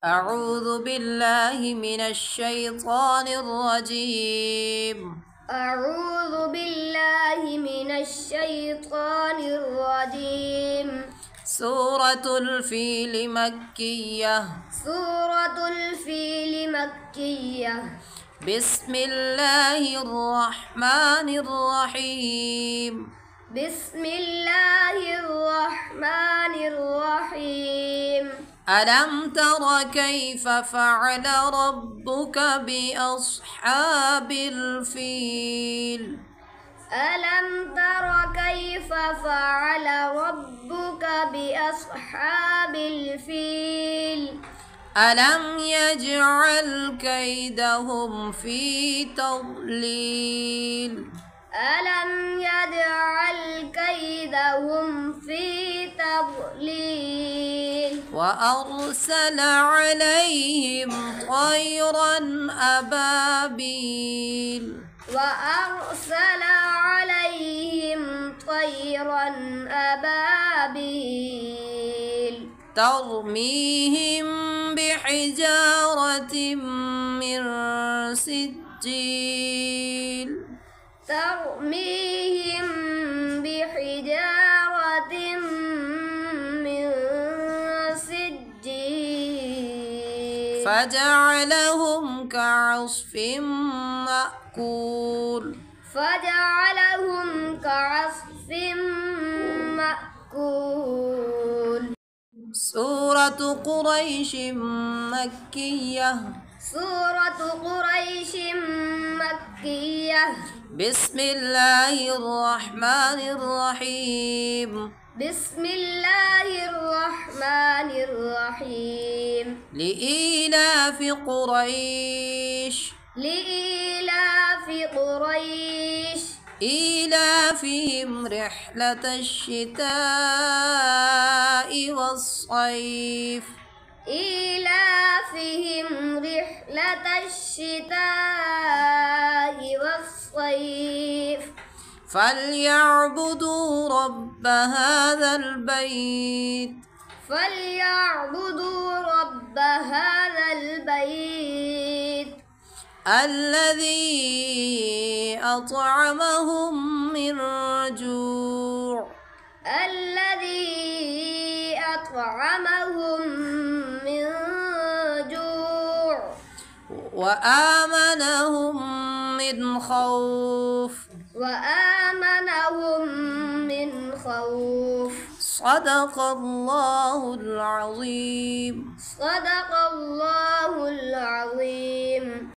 أعوذ بالله من الشيطان الرجيم. أعوذ بالله من الشيطان الرجيم. سورة الفيل مكية. سورة الفيل مكية. بسم الله الرحمن الرحيم. بسم الله الرحمن الرحيم. ألم تر كيف فعل ربك بأصحاب الفيل؟ ألم تر كيف فعل ربك بأصحاب الفيل؟ ألم يجعل كيدهم في تضليل؟ ألم يجعل كيدهم في تضليل؟ وأرسل عليهم طيرا أبابيل. وأرسل عليهم طيرا أبابيل. ترميهم بحجارة من سجيل. ترميهم بحجارة من سجيل. فجعلهم كعصف مأكول. فجعلهم كعصف مأكول. سورة قريش مكية. سورة قريش مكية. بسم الله الرحمن الرحيم. بسم الله الرحمن الرحيم. لإيلاف قريش. لإيلاف قريش. إيلافهم رحلة الشتاء والصيف. إيلافهم رحلة الشتاء والصيف. فليعبدوا رب هذا البيت. فليعبدوا رب هذا البيت. الذي أطعمهم من جوع. الذي أطعمهم من جوع. وآمنهم من خوف. وآمنهم من خوف. صدق الله العظيم. صدق الله